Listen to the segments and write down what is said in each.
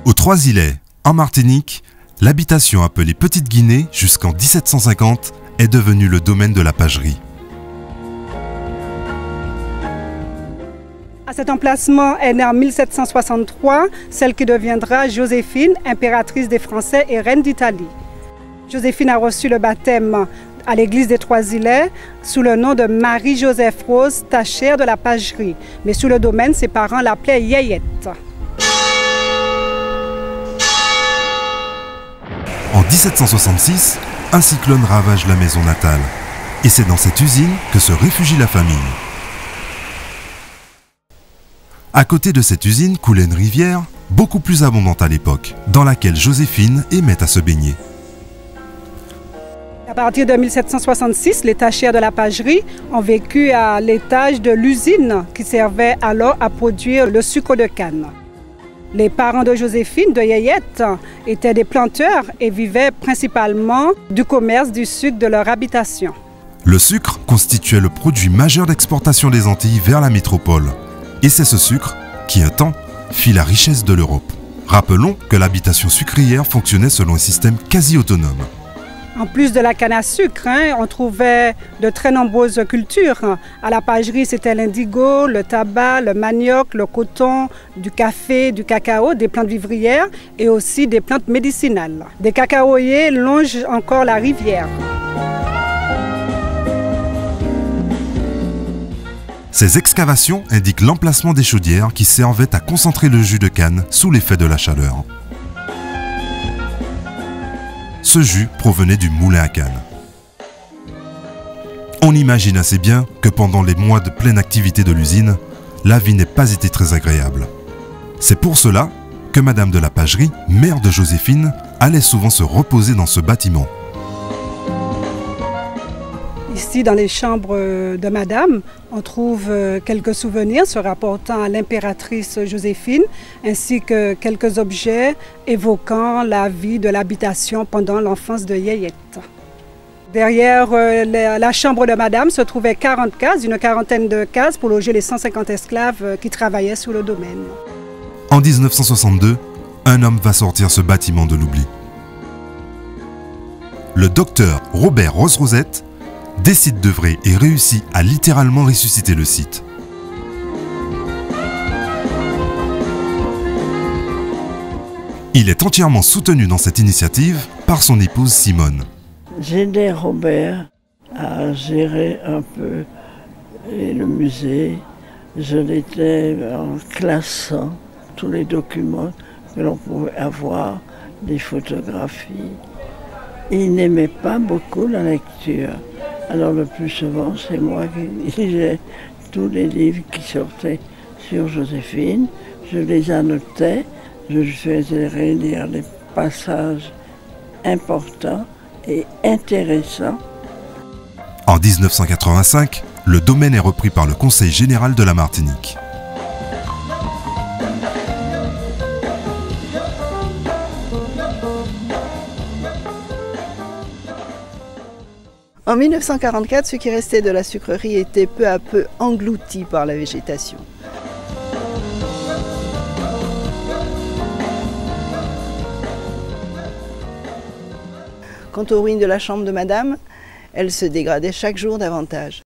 Aux Trois-Îlets, en Martinique, l'habitation appelée Petite Guinée jusqu'en 1750 est devenue le domaine de la pagerie. À cet emplacement est née en 1763 celle qui deviendra Joséphine, impératrice des Français et reine d'Italie. Joséphine a reçu le baptême à l'église des Trois-Îlets sous le nom de Marie-Joseph Rose, tachère de la pagerie. Mais sous le domaine, ses parents l'appelaient Yayette. En 1766, un cyclone ravage la maison natale. Et c'est dans cette usine que se réfugie la famille. À côté de cette usine coulait une rivière, beaucoup plus abondante à l'époque, dans laquelle Joséphine aimait à se baigner. À partir de 1766, les tachères de la pagerie ont vécu à l'étage de l'usine qui servait alors à produire le sucre de canne. Les parents de Joséphine, de Yayette, étaient des planteurs et vivaient principalement du commerce du sucre de leur habitation. Le sucre constituait le produit majeur d'exportation des Antilles vers la métropole. Et c'est ce sucre qui, un temps, fit la richesse de l'Europe. Rappelons que l'habitation sucrière fonctionnait selon un système quasi autonome. En plus de la canne à sucre, on trouvait de très nombreuses cultures. À la pagerie, c'était l'indigo, le tabac, le manioc, le coton, du café, du cacao, des plantes vivrières et aussi des plantes médicinales. Des cacaoyers longent encore la rivière. Ces excavations indiquent l'emplacement des chaudières qui servaient à concentrer le jus de canne sous l'effet de la chaleur. Ce jus provenait du moulin à canne. On imagine assez bien que pendant les mois de pleine activité de l'usine, la vie n'ait pas été très agréable. C'est pour cela que Madame de la Pagerie, mère de Joséphine, allait souvent se reposer dans ce bâtiment. Ici, dans les chambres de Madame, on trouve quelques souvenirs se rapportant à l'impératrice Joséphine, ainsi que quelques objets évoquant la vie de l'habitation pendant l'enfance de Yayette. Derrière la chambre de Madame se trouvaient 40 cases, une quarantaine de cases pour loger les 150 esclaves qui travaillaient sur le domaine. En 1962, un homme va sortir ce bâtiment de l'oubli. Le docteur Robert Rose-Rosette décide d'œuvrer et réussit à littéralement ressusciter le site. Il est entièrement soutenu dans cette initiative par son épouse Simone. J'ai aidé Robert à gérer un peu le musée. Je l'étais en classant tous les documents que l'on pouvait avoir, des photographies. Il n'aimait pas beaucoup la lecture. Alors le plus souvent, c'est moi qui lisais tous les livres qui sortaient sur Joséphine. Je les annotais, je lui faisais relire les passages importants et intéressants. En 1985, le domaine est repris par le Conseil général de la Martinique. En 1944, ce qui restait de la sucrerie était peu à peu englouti par la végétation. Quant aux ruines de la chambre de Madame, elles se dégradaient chaque jour davantage.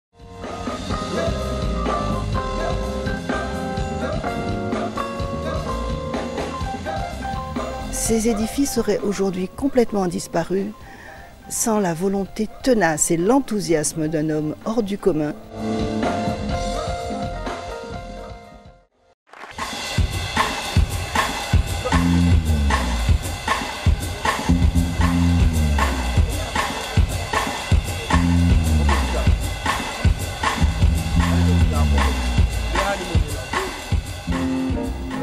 Ces édifices auraient aujourd'hui complètement disparu sans la volonté tenace et l'enthousiasme d'un homme hors du commun.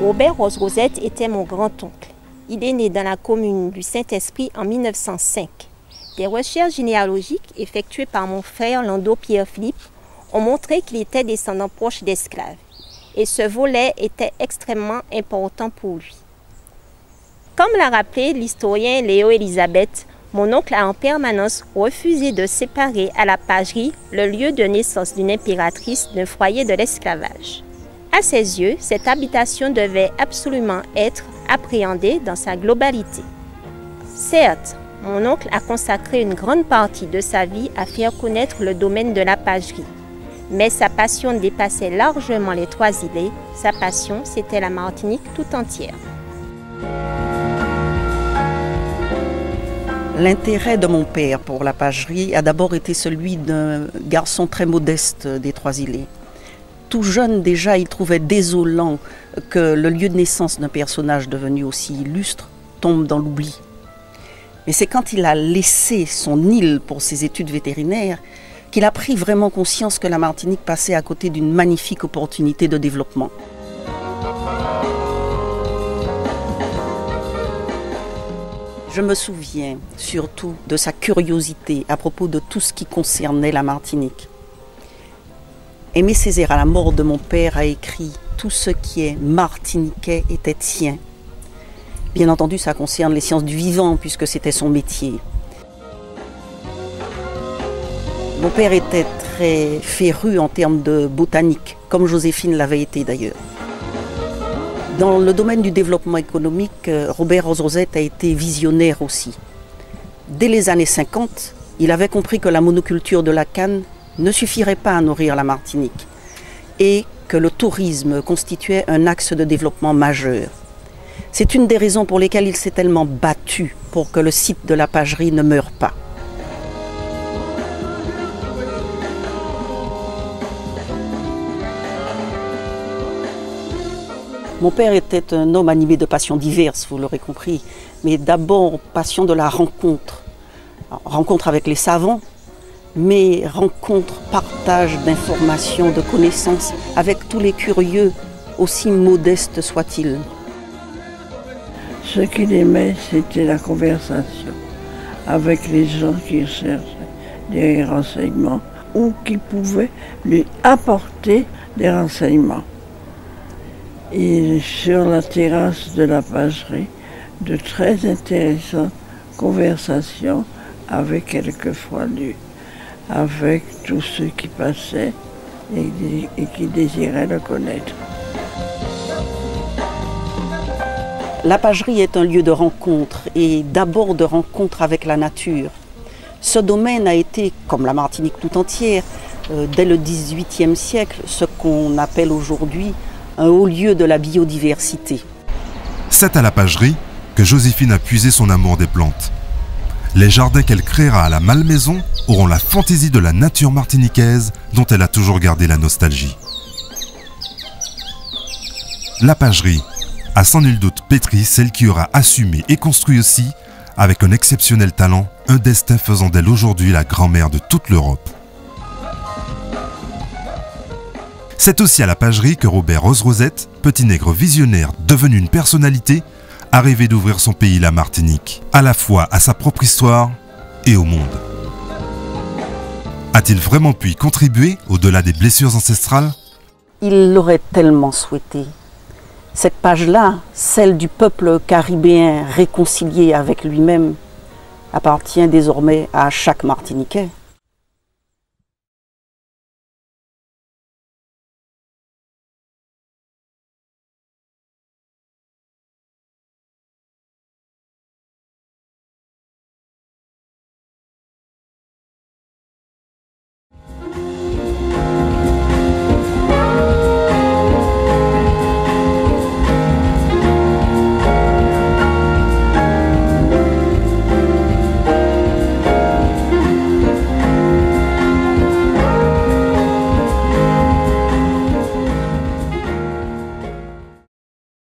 Robert Rose-Rosette était mon grand-oncle. Il est né dans la commune du Saint-Esprit en 1905. Des recherches généalogiques effectuées par mon frère Lando Pierre-Philippe ont montré qu'il était descendant proche d'esclaves. Et ce volet était extrêmement important pour lui. Comme l'a rappelé l'historien Léo Elisabeth, mon oncle a en permanence refusé de séparer à la pagerie le lieu de naissance d'une impératrice d'un foyer de l'esclavage. À ses yeux, cette habitation devait absolument être appréhendée dans sa globalité. Certes, mon oncle a consacré une grande partie de sa vie à faire connaître le domaine de la pagerie. Mais sa passion dépassait largement les Trois-Îlets. Sa passion, c'était la Martinique tout entière. L'intérêt de mon père pour la pagerie a d'abord été celui d'un garçon très modeste des Trois-Îlets. Tout jeune déjà, il trouvait désolant que le lieu de naissance d'un personnage devenu aussi illustre tombe dans l'oubli. Mais c'est quand il a laissé son île pour ses études vétérinaires qu'il a pris vraiment conscience que la Martinique passait à côté d'une magnifique opportunité de développement. Je me souviens surtout de sa curiosité à propos de tout ce qui concernait la Martinique. Aimé Césaire, à la mort de mon père, a écrit « Tout ce qui est martiniquais était sien ». Bien entendu, ça concerne les sciences du vivant, puisque c'était son métier. Mon père était très féru en termes de botanique, comme Joséphine l'avait été d'ailleurs. Dans le domaine du développement économique, Robert Rose-Rosette a été visionnaire aussi. Dès les années 50, il avait compris que la monoculture de la canne ne suffirait pas à nourrir la Martinique et que le tourisme constituait un axe de développement majeur. C'est une des raisons pour lesquelles il s'est tellement battu pour que le site de la pagerie ne meure pas. Mon père était un homme animé de passions diverses, vous l'aurez compris, mais d'abord passion de la rencontre. Rencontre avec les savants, mais rencontre, partage d'informations, de connaissances avec tous les curieux, aussi modestes soient-ils. Ce qu'il aimait, c'était la conversation avec les gens qui cherchaient des renseignements ou qui pouvaient lui apporter des renseignements. Et sur la terrasse de la pagerie, de très intéressantes conversations avec quelquefois lui, avec tous ceux qui passaient et qui désiraient le connaître. La pagerie est un lieu de rencontre et d'abord de rencontre avec la nature. Ce domaine a été, comme la Martinique tout entière, dès le XVIIIe siècle, ce qu'on appelle aujourd'hui un haut lieu de la biodiversité. C'est à la pagerie que Joséphine a puisé son amour des plantes. Les jardins qu'elle créera à la Malmaison auront la fantaisie de la nature martiniquaise dont elle a toujours gardé la nostalgie. La pagerie a sans nul doute pétri celle qui aura assumé et construit aussi, avec un exceptionnel talent, un destin faisant d'elle aujourd'hui la grand-mère de toute l'Europe. C'est aussi à la pagerie que Robert Rose-Rosette, petit nègre visionnaire devenu une personnalité, a rêvé d'ouvrir son pays, la Martinique, à la fois à sa propre histoire et au monde. A-t-il vraiment pu y contribuer au-delà des blessures ancestrales? Il l'aurait tellement souhaité. Cette page-là, celle du peuple caribéen réconcilié avec lui-même, appartient désormais à chaque Martiniquais.